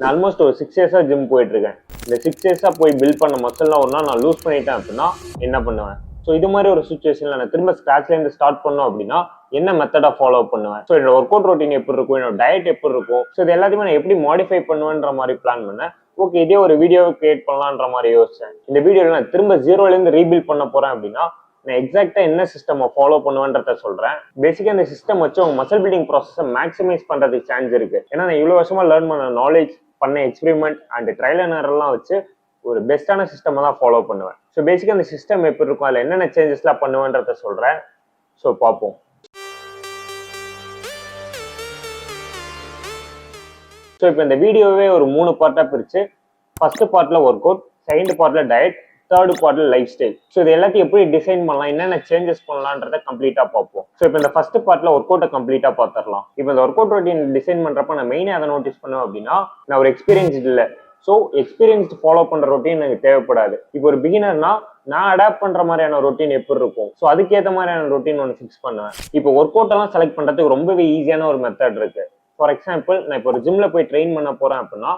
நான் ஆல்மோஸ்ட் ஒரு 6 இயர்ஸா ஜிம் போயிட்டு இருக்கேன். இந்த 6 இயர்ஸா போய் பில்ட் பண்ண மசில்லாம் ஒரு நாள் நான் லூஸ் பண்ணிட்டேன் அப்படின்னா என்ன பண்ணுவேன்? ஸோ இது மாதிரி ஒரு சுச்சுவேஷன்ல நான் திரும்ப ஸ்கிராச்ல இருந்து ஸ்டார்ட் பண்ணோம் அப்படின்னா என்ன மெத்தடா ஃபாலோ பண்ணுவேன்? ஸோ என்னோட ஒர்க் அவுட் ரொட்டீன் எப்படி இருக்கும், என்னோட டயட் எப்படி இருக்கும், ஸோ இது எல்லாத்தையுமே நான் எப்படி மாடிஃபை பண்ணுவேன்ற மாதிரி பிளான் பண்ணேன். ஓகே, இதே ஒரு வீடியோவை கிரியேட் பண்ணலான்ற மாதிரி யோசிச்சேன். இந்த வீடியோல நான் திரும்ப ஜீரோல இருந்து ரீபில்ட் பண்ண போறேன் அப்படின்னா நான் எக்ஸாக்டா என்ன சிஸ்டம் ஃபாலோ பண்ணுவேன்றத சொல்றேன். பேசிக்கா இந்த சிஸ்டம் வச்சு உங்க மசில் பில்டிங் ப்ராசஸை மேக்ஸிமைஸ் பண்றதுக்கு சான்ஸ் இருக்கு. ஏன்னா நான் இவ்வளவு வருஷமா லேர்ன் பண்ண நாலேஜ், பண்ண எக்ஸ்பெரிமெண்ட் அண்ட் ட்ரையல் அண்ட் எரர்லாம் வச்சு ஒரு பெஸ்ட்டான சிஸ்டம் தான் ஃபாலோ பண்ணுவேன். ஸோ பேசிக்கா அந்த சிஸ்டம் எப்படி இருக்கும், அதில் என்னென்ன சேஞ்சஸ்லாம் பண்ணுவேன்றத சொல்றேன். ஸோ பார்ப்போம். ஸோ இப்போ இந்த வீடியோவே ஒரு 3 பார்ட்டாக பிரிச்சு ஃபர்ஸ்ட் பார்ட்ல ஒர்க் அவுட், செகண்ட் பார்ட்ல டயட், தேர்ட் பார்ட்ல லைஃப் ஸ்டைல். ஸோ இது எல்லாத்தையும் எப்படி டிசைன் பண்ணலாம், என்னென்ன சேஞ்சஸ் பண்ணலான்றத கம்ப்ளீட்டா பார்ப்போம். ஸோ இப்போ இந்த ஃபர்ஸ்ட் பார்ட்ல ஒர்க் அவுட்டை கம்ப்ளீட்டா பார்த்துடலாம். இப்போ இந்த ஒர்க் அவுட் ரொட்டீன் டிசைன் பண்றப்ப நான் மெயினாக அதை நோட்டீஸ் பண்ணுவேன் அப்படின்னா நான் ஒரு எக்ஸ்பீரியன்ஸ் இல்லை. ஸோ எக்ஸ்பீரியன்ஸ் ஃபாலோ பண்ற ரொட்டீன் எனக்கு தேவைப்படாது. இப்போ ஒரு பிகினர்னா நான் அடாப்ட் பண்ற மாதிரியான ரொட்டீன் எப்படி இருக்கும், ஸோ அதுக்கேற்ற மாதிரியான ரொட்டீன் ஒன்று ஃபிக்ஸ் பண்ணுவேன். இப்போ ஒர்க் அவுட் எல்லாம் செலக்ட் பண்றதுக்கு ரொம்பவே ஈஸியான ஒரு மெத்தட் இருக்கு. ஃபார் எக்ஸாம்பிள், நான் இப்போ ஒரு ஜிம்ல போய் ட்ரெயின் பண்ண போறேன் அப்படின்னா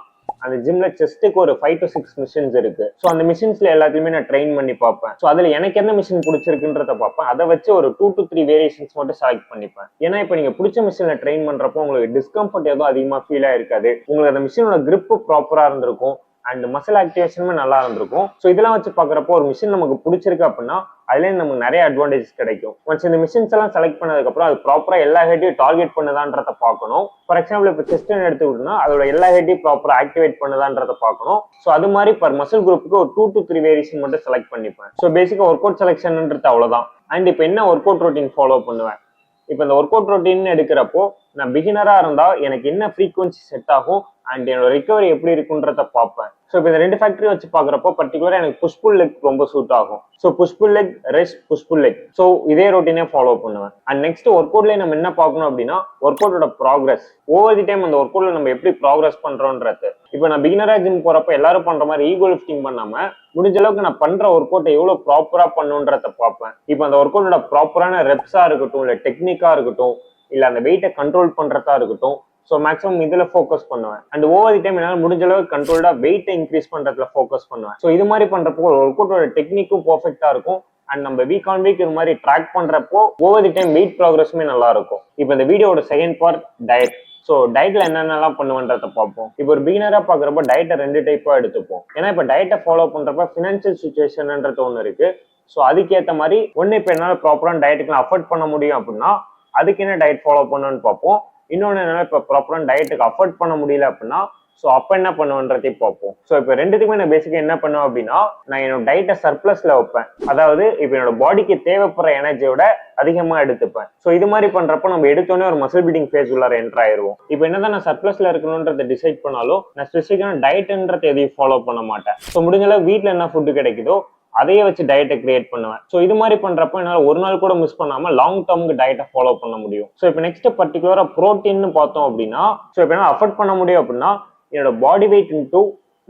அந்த ஜிம்ல செஸ்ட்டுக்கு ஒரு 5 to 6 மிஷின்ஸ் இருக்கு. ஸோ அந்த மிஷின்ஸ்ல எல்லாத்தையுமே நான் ட்ரெயின் பண்ணி பார்ப்பேன். ஸோ அதுல எனக்கு எந்த மிஷின் பிடிச்சிருக்குன்றத பார்ப்பேன். அதை வச்சு ஒரு 2 to 3 வேரியேஷன்ஸ் மட்டும் செலக்ட் பண்ணிப்பேன். ஏன்னா இப்போ நீங்க பிடிச்ச மிஷின்ல ட்ரெயின் பண்றப்போ உங்களுக்கு டிஸ்கம்ஃபர்ட் எதுவும் அதிகமா ஃபீல் ஆயிருக்காது. உங்களுக்கு அந்த மிஷினோட கிரிப் ப்ராப்பரா இருந்திருக்கும் அண்ட் மசில் ஆக்டிவேஷனுமே நல்லா இருந்திருக்கும். ஸோ இதெல்லாம் வச்சு பார்க்குறப்போ ஒரு மிஷின் நமக்கு பிடிச்சிருக்கு அப்படின்னா அதுலேருந்து நமக்கு நிறைய அட்வான்டேஜஸ் கிடைக்கும். ஒன்ஸ் இந்த மிஷின்ஸ் எல்லாம் செலக்ட் பண்ணதுக்கப்புறம் அது ப்ராப்பராக எல்லா ஹெட்டையும் டார்கெட் பண்ணுதான்றத பார்க்கணும். ஃபார் எக்ஸாம்பிள் இப்போ செஸ்ட் எடுத்துக்கிட்டோம்னா அதோட எல்லா ஹெட்டையும் ப்ராப்பராக ஆக்டிவேட் பண்ணுதான்றத பார்க்கணும். ஸோ அது மாதிரி பர் மசில் குரூப்புக்கு ஒரு 2 to 3 வேரியேஷன் மட்டும் செலக்ட் பண்ணிப்பேன். ஸோ பேசிக்காக ஒர்க் அவுட் செலெக்ஷன்ன்றது அவ்வளோதான். அண்ட் இப்போ என்ன ஒர்க் அவுட் ரொட்டீன் ஃபாலோ பண்ணுவேன்? இப்போ இந்த ஒர்க் அவுட் ரொட்டீன் எடுக்கிறப்போ நான் பிகினரா இருந்தா எனக்கு என்ன ஃப்ரீக்வன்சி செட் ஆகும் அண்ட் என்னோட ரிகவரி எப்படி இருக்குன்றத பார்ப்பேன். ஸோ இப்போ இந்த 2 ஃபேக்டரி வச்சு பார்க்குறப்போ பர்டிகுலராக எனக்கு புஷ் புல் லெக் ரொம்ப சூட் ஆகும். So push pull leg, rest, push pull leg. So இதே ரொட்டீனே ஃபாலோ பண்ணுவேன். அண்ட் நெக்ஸ்ட் ஒர்க் அவுட்லேயே நம்ம என்ன பார்க்கணும் அப்படின்னா ஒர்க் அவுட்டோட ப்ராக்ரஸ். ஓவர் தி டைம் அந்த ஒர்க் அவுட்ல நம்ம எப்படி ப்ராக்ரஸ் பண்றோன்றது. இப்போ நான் பிகினரா ஜிம் போறப்ப எல்லாரும் பண்ற மாதிரி ஈகோ லிஃப்டிங் பண்ணாம முடிஞ்ச அளவுக்கு நான் பண்ற ஒர்க் அவுட்டை எவ்வளவு ப்ராப்பரா பண்ணுன்றத பார்ப்பேன். இப்போ அந்த ஒர்க் அவுட்டோட ப்ராப்பரான ரெப்ஸா இருக்கட்டும், இல்லை டெக்னிக்கா இருக்கட்டும், இல்லை அந்த வெயிட்டை கண்ட்ரோல் பண்றதா இருக்கட்டும், ஸோ மேக்ஸிமம் இதுல ஃபோக்கஸ் பண்ணுவேன். அண்ட் ஓவர் தி டைம் என்னால் முடிஞ்ச அளவுக்கு கண்ட்ரோல்டா வெயிட்டை இன்க்ரீஸ் பண்றதுல ஃபோக்கஸ் பண்ணுவேன். ஸோ இது மாதிரி பண்றப்போ ஒர்க் அவுட்டோட டெக்னிக்கும் பர்ஃபெக்டா இருக்கும். அண்ட் நம்ம வீக் ஆன் வீக் இது மாதிரி ட்ராக் பண்றப்போ ஓவர் தி டைம் வெயிட் ப்ராக்ரஸுமே நல்லா இருக்கும். இப்போ இந்த வீடியோட செகண்ட் பார்ட் டயட். ஸோ டயட்ல என்னென்னலாம் பண்ணுவேன்றத பார்ப்போம். இப்போ ஒரு பிகினரா பார்க்குறப்ப டயட்டை 2 டைப்பா எடுத்துப்போம். ஏன்னா இப்போ டயட்டை ஃபாலோ பண்றப்ப ஃபினான்ஷியல் சுச்சுவேஷன்ன்றது ஒன்று இருக்கு. ஸோ அதுக்கேற்ற மாதிரி ஒன்று இப்போ என்னால் ப்ராப்பரான டயட்டுக்கு அஃபோர்ட் பண்ண முடியும் அப்படின்னா அதுக்கு என்ன டயட் ஃபாலோ பண்ணணும்னு பார்ப்போம். இன்னொன்று என்னன்னா இப்போ ப்ராப்பரான டயட்டுக்கு அஃபோர்ட் பண்ண முடியல அப்படின்னா ஸோ அப்போ என்ன பண்ணுவேன்றதையும் பார்ப்போம். ஸோ இப்போ ரெண்டுத்துக்குமே நான் பேசிக்காக என்ன பண்ணுவேன் அப்படின்னா நான் என்னோட டயட்டை சர்ப்ளஸ்ல வைப்பேன். அதாவது இப்போ என்னோட பாடிக்கு தேவைப்படுற எனர்ஜியோட அதிகமாக எடுத்துப்பேன். ஸோ இது மாதிரி பண்றப்போ நம்ம எடுத்தோடனே ஒரு மசில் பில்டிங் ஃபேஸ் உள்ளார என்டர் ஆயிடுவோம். இப்போ என்னதான் நான் சர்ப்ளஸ்ல இருக்கணும்ன்றதை டிசைட் பண்ணாலும் நான் ஸ்பெசிஃபிக்கான டயட்ன்றதை எதையும் ஃபாலோ பண்ண மாட்டேன். ஸோ முடிஞ்ச அளவு வீட்டில் என்ன ஃபுட்டு கிடைக்குதோ அதையே வச்சு டயட்டை கிரியேட் பண்ணுவேன். ஸோ இது மாதிரி பண்றப்போ என்னால் ஒரு நாள் கூட மிஸ் பண்ணாம லாங் டேர்முக்கு டயட்டை ஃபாலோ பண்ண முடியும். ஸோ இப்போ நெக்ஸ்ட் பர்டிகுலரா ப்ரோட்டீன் பார்த்தோம் அப்படின்னா ஸோ இப்போ என்ன அஃபோர்ட் பண்ண முடியும் அப்படின்னா என்னோட பாடி வெயிட் இன்டூ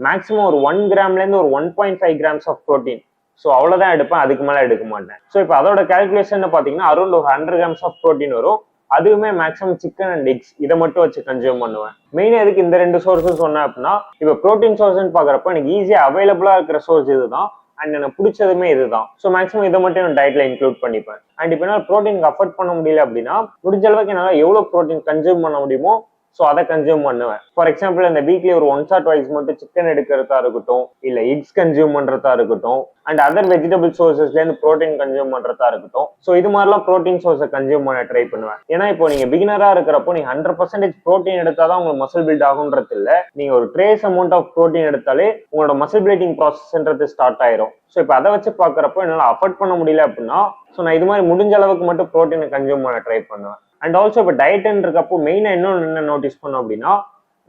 மேக்ஸிமம் ஒரு 1 கிராம்லேருந்து ஒரு 1.5 கிராம்ஸ் ஆஃப் ப்ரோட்டீன். ஸோ அவ்வளோதான் எடுப்பேன், அதுக்கு மேலே எடுக்க மாட்டேன். ஸோ இப்போ அதோட கால்குலேஷன் பார்த்தீங்கன்னா அரௌண்ட் ஒரு 100 கிராம்ஸ் ஆஃப் ப்ரோட்டீன் வரும். அதுவுமே மேக்ஸிமம் சிக்கன் அண்ட் எக்ஸ் இதை மட்டும் வச்சு கன்சியூம் பண்ணுவேன். மெயினாக எதுக்கு இந்த 2 சோர்ஸஸ் சொன்னேன் அப்படின்னா இப்போ ப்ரோட்டீன் சோர்ஸ்ன்னு பார்க்குறப்ப எனக்கு ஈஸியாக அவைலபிளாக இருக்கிற சோர்ஸ் இதுதான் அண்ட் எனக்கு பிடிச்சதுமே இதுதான். ஸோ மேக்ஸிமம் இதை மட்டும் நான் டயட்ல இன்க்ளூட் பண்ணிப்பேன். அண்ட் இப்போ என்னால் ப்ரோட்டீனுக்கு அஃபோர்ட் பண்ண முடியல அப்படின்னா முடிஞ்ச அளவுக்கு என்னால் எவ்வளோ ப்ரோட்டீன் கன்சியூம் பண்ண முடியுமோ ஸோ அதை கன்சியூம் பண்ணுவேன். ஃபார் எக்ஸாம்பிள் இந்த வீக்லி ஒரு 1 or 2 மட்டும் சிக்கன் எடுக்கிறதா இருக்கட்டும், இல்லை எக்ஸ் கன்சியூம் பண்றதா இருக்கட்டும், அண்ட் அதர் வெஜிடபிள் சோர்சஸ்லேருந்து ப்ரோட்டீன் கன்சியூம் பண்றதா இருக்கட்டும். ஸோ இது மாதிரிலாம் ப்ரோட்டீன் சோர்ஸை கன்சியூம் பண்ண ட்ரை பண்ணுவேன். ஏன்னா இப்போ நீங்க பிகினரா இருக்கிறப்போ நீங்க 100% ப்ரோட்டீன் எடுத்தாதான் உங்களுக்கு மசில் பில்ட் ஆகுன்றது இல்லை. நீங்க ஒரு ட்ரேஸ் அமௌண்ட் ஆஃப் ப்ரோட்டீன் எடுத்தாலே உங்களோட மசில் பில்டிங் ப்ராசஸ்ன்றது ஸ்டார்ட் ஆயிரும். ஸோ இப்போ அதை வச்சு பார்க்குறப்போ என்னால் அஃபோர்ட் பண்ண முடியல அப்படின்னா ஸோ நான் இது மாதிரி முடிஞ்ச அளவுக்கு மட்டும் ப்ரோட்டீனை கன்சியூம் பண்ண ட்ரை பண்ணுவேன். அண்ட் ஆல்சோ இப்போ டயட்ன்னு இருக்கப்போ மெயினாக இன்னொன்று என்ன நோட்டீஸ் பண்ணோம் அப்படின்னா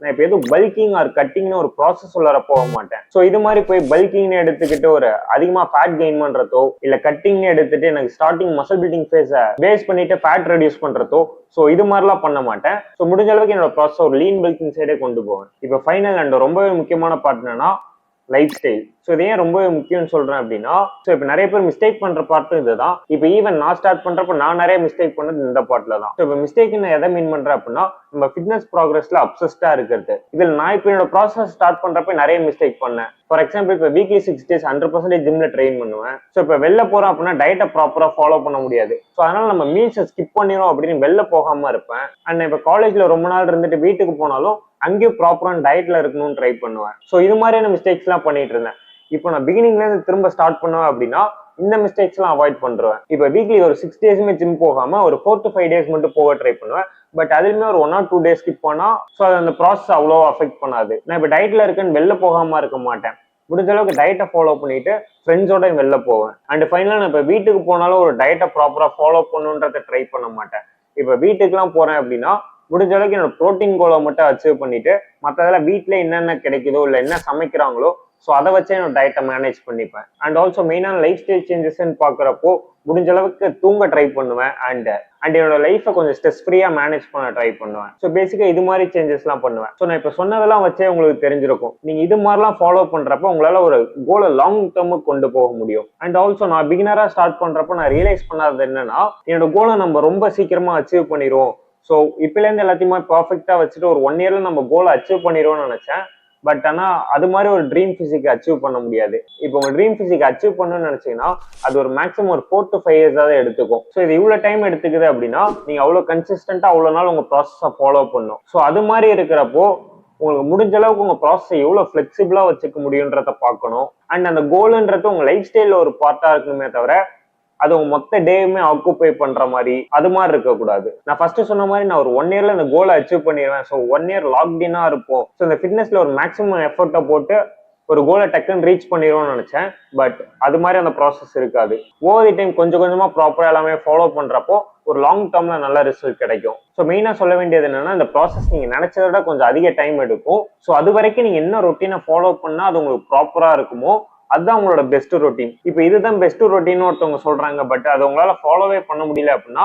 நான் இப்போ எதுவும் பல்கிங் ஆர் கட்டிங்னு ஒரு ப்ராசஸ் உள்ளார போக மாட்டேன். ஸோ இது மாதிரி போய் பல்கிங்னு எடுத்துக்கிட்டு ஒரு அதிகமாக ஃபேட் கெயின் பண்ணுறதோ இல்லை கட்டிங்னு எடுத்துட்டு எனக்கு ஸ்டார்டிங் மசில் பில்டிங் ஃபேஸை பேஸ் பண்ணிட்டு ஃபேட் ரெடியூஸ் பண்ணுறதோ ஸோ இது மாதிரிலாம் பண்ண மாட்டேன். ஸோ முடிஞ்ச அளவுக்கு என்னோட ப்ராசஸ் ஒரு லீன் பல்கிங் சைடே கொண்டு போவேன். இப்போ ஃபைனல் அண்ட் ரொம்பவே முக்கியமான பார்ட் என்னன்னா லைஃப் ஸ்டைல். ஸோ இது ஏன் ரொம்ப முக்கியம்னு சொல்றேன் அப்படின்னா ஸோ இப்போ நிறைய பேர் மிஸ்டேக் பண்ற பார்ட்டும் இதுதான். இப்போ ஈவன் நான் ஸ்டார்ட் பண்றப்ப நான் நிறைய மிஸ்டேக் பண்ணது இந்த பார்ட்ல தான். ஸோ இப்போ மிஸ்டேக் நான் எதை மீன் பண்றேன் அப்படின்னா நம்ம ஃபிட்னஸ் ப்ராக்ரஸ்ல அப்சஸ்டா இருக்கிறது. இதில் நான் இப்போ என்னோட ப்ராசஸ் ஸ்டார்ட் பண்றப்ப நிறைய மிஸ்டேக் பண்ணேன். ஃபார் எக்ஸாம்பிள் இப்போ வீக்லி 6 days 100% ஜிம்ல ட்ரெயின் பண்ணுவேன். ஸோ இப்போ வெளில போறோம் அப்படின்னா டயட்டை ப்ராப்பரா ஃபாலோ பண்ண முடியாது. ஸோ அதனால நம்ம மீல்ஸை ஸ்கிப் பண்ணிடும் அப்படின்னு வெளில போகாம இருப்பேன். அண்ட் இப்போ காலேஜ்ல ரொம்ப நாள் இருந்துட்டு வீட்டுக்கு போனாலும் அங்கேயும் ப்ராப்பரான டயட்ல இருக்கணும்னு ட்ரை பண்ணுவேன். ஸோ இது மாதிரியான மிஸ்டேக்ஸ் எல்லாம் பண்ணிட்டு இருந்தேன். இப்போ நான் பிகினிங்ல இருந்து திரும்ப ஸ்டார்ட் பண்ணுவேன் அப்படின்னா இந்த மிஸ்டேக்ஸ் எல்லாம் அவாய்ட் பண்றேன். இப்போ வீக்லி ஒரு 6 days ஜிம் போகாம ஒரு 4 to 5 days மட்டும் போக ட்ரை பண்ணுவேன். பட் அதுலயுமே ஒரு 1 or 2 days ஸ்கிப் பண்ணா ஸோ அது அந்த ப்ராசஸ் அவ்வளோ அஃபெக்ட் பண்ணாது. நான் இப்போ டயட்ல இருக்கேன்னு வெளில போகாம இருக்க மாட்டேன். முடிஞ்ச அளவுக்கு டயட்டை ஃபாலோ பண்ணிட்டு ஃப்ரெண்ட்ஸோட வெளில போவேன். அண்ட் ஃபைனலாக நான் இப்போ வீட்டுக்கு போனாலும் ஒரு டயட்டை ப்ராப்பரா ஃபாலோ பண்ணுன்றதை ட்ரை பண்ண மாட்டேன். இப்போ வீட்டுக்குலாம் போறேன் அப்படின்னா முடிஞ்ச அளவுக்கு என்னோட ப்ரோட்டீன் கோலை மட்டும் அச்சீவ் பண்ணிட்டு மற்றதெல்லாம் வீட்டில் என்னென்ன கிடைக்குதோ இல்லை என்ன சமைக்கிறாங்களோ ஸோ அதை வச்சே என்னோட டயட்டை மேனேஜ் பண்ணிப்பேன். அண்ட் ஆல்சோ மெயினான லைஃப் ஸ்டைல் சேஞ்சஸ்ன்னு பார்க்குறப்போ முடிஞ்ச அளவுக்கு தூங்க ட்ரை பண்ணுவேன். அண்ட் என்னோட லைஃப்பை கொஞ்சம் ஸ்ட்ரெஸ் ஃப்ரீயாக மேனேஜ் பண்ண ட்ரை பண்ணுவேன். ஸோ பேசிக்காக இது மாதிரி சேஞ்சஸ்லாம் பண்ணுவேன். ஸோ நான் இப்போ சொன்னதெல்லாம் வச்சே உங்களுக்கு தெரிஞ்சிருக்கும். நீங்கள் இது மாதிரிலாம் ஃபாலோ பண்ணுறப்போ உங்களால் ஒரு கோலை லாங் டேர்முக்கு கொண்டு போக முடியும். அண்ட் ஆல்சோ நான் பிகினராக ஸ்டார்ட் பண்ணுறப்போ நான் ரியலைஸ் பண்ணாதது என்னன்னா என்னோட கோலை நம்ம ரொம்ப சீக்கிரமாக அச்சீவ் பண்ணிடுவோம். ஸோ இப்போலேருந்து எல்லாத்தையுமே பர்ஃபெக்டா வச்சுட்டு ஒரு 1 yearல நம்ம கோலை அச்சீவ் பண்ணிடுவோம்னு நினைச்சேன். பட் ஆனால் அது மாதிரி ஒரு ட்ரீம் பிசிக் அச்சீவ் பண்ண முடியாது. இப்போ உங்க ட்ரீம் பிசிக் அச்சீவ் பண்ணணும்னு நினைச்சீங்கன்னா அது ஒரு மேக்ஸிமம் ஒரு 4 to 5 years எடுத்துக்கும். ஸோ இது இவ்வளோ டைம் எடுத்துக்குது அப்படின்னா நீங்க அவ்வளோ கன்சிஸ்டன்டா அவ்வளோ நாள் உங்க ப்ராசஸை ஃபாலோ பண்ணும். ஸோ அது மாதிரி இருக்கிறப்போ உங்களுக்கு முடிஞ்ச அளவுக்கு உங்க ப்ராசஸை எவ்வளவு ஃபிளெக்சிபிளா வச்சுக்க முடியுன்றத பார்க்கணும். அண்ட் அந்த கோல்ன்றது உங்க லைஃப் ஸ்டைல்ல ஒரு பார்ட்டா இருக்கணுமே தவிர அது உங்க மொத்த டேயுமே ஆக்குபை பண்ற மாதிரி அது மாதிரி இருக்கக்கூடாது. நான் ஃபர்ஸ்ட் சொன்ன மாதிரி நான் ஒரு 1 yearல இந்த கோலை அச்சீவ் பண்ணிடுவேன். ஸோ 1 year லாக்டினா இருப்போம். ஸோ இந்த ஃபிட்னஸ்ல ஒரு மேக்ஸிமம் எஃபர்ட்டை போட்டு ஒரு கோலை டக்குன்னு ரீச் பண்ணிடுவோம்னு நினைச்சேன். பட் அது மாதிரி அந்த ப்ராசஸ் இருக்காது. ஓவர் தி டைம் கொஞ்சம் கொஞ்சமா ப்ராப்பரா எல்லாமே ஃபாலோ பண்றப்போ ஒரு லாங் டேர்ம்ல நல்ல ரிசல்ட் கிடைக்கும். ஸோ மெயினா சொல்ல வேண்டியது என்னன்னா இந்த ப்ராசஸ் நீங்க நினைச்சதை விட கொஞ்சம் அதிக டைம் எடுக்கும். ஸோ அது வரைக்கும் நீங்க என்ன ரொட்டீனை ஃபாலோ பண்ணா அது உங்களுக்கு ப்ராப்பரா இருக்குமோ அதுதான் உங்களோட பெஸ்ட் ரொட்டீன். இப்போ இதுதான் பெஸ்ட் ரொட்டீன் ஒருத்தவங்க சொல்றாங்க. பட் அது உங்களால ஃபாலோவே பண்ண முடியல அப்படின்னா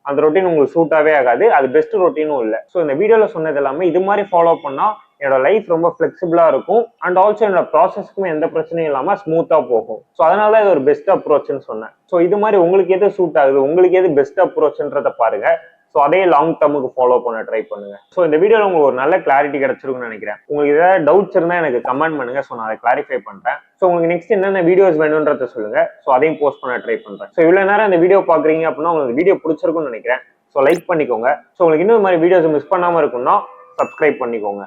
அந்த ரொட்டீன் உங்களுக்கு சூட்டாவே ஆகாது. அது பெஸ்ட் ரொட்டீனும் இல்லை. ஸோ இந்த வீடியோல சொன்னது எல்லாமே இது மாதிரி ஃபாலோ பண்ணா என்னோட லைஃப் ரொம்ப ஃபிளெக்சிபிளா இருக்கும். அண்ட் ஆல்சோ என்னோட ப்ராசஸ்க்குமே எந்த பிரச்சனையும் இல்லாம ஸ்மூத்தா போகும். ஸோ அதனால இது ஒரு பெஸ்ட் அப்ரோச்னு சொன்னேன். ஸோ இது மாதிரி உங்களுக்கு எது சூட் ஆகுது, உங்களுக்கு எது பெஸ்ட் அப்ரோச்ன்றத பாருங்க. ஸோ அதே லாங் டேர்முக்கு ஃபாலோ பண்ண ட்ரை பண்ணுங்க. ஸோ இந்த வீடியோவில் உங்களுக்கு ஒரு நல்ல கிளாரிட்டி கிடைச்சிருக்குன்னு நினைக்கிறேன். உங்களுக்கு ஏதாவது டவுட்ஸ் இருந்தால் எனக்கு கமெண்ட் பண்ணுங்க. ஸோ நான் அதை கிளாரிஃபை பண்ணுறேன். ஸோ உங்களுக்கு நெக்ஸ்ட் என்னென்ன வீடியோஸ் வேணுன்றத சொல்லுங்க. ஸோ அதையும் போஸ்ட் பண்ண ட்ரை பண்ணுறேன். ஸோ இவ்வளோ நேரம் இந்த வீடியோ பார்க்குறீங்க அப்படின்னா உங்களுக்கு வீடியோ பிடிச்சிருக்குன்னு நினைக்கிறேன். ஸோ லைக் பண்ணிக்கோங்க. ஸோ உங்களுக்கு இன்னும் மாதிரி வீடியோஸ் மிஸ் பண்ணாமல் இருக்குன்னா சப்ஸ்கிரைப் பண்ணிக்கோங்க.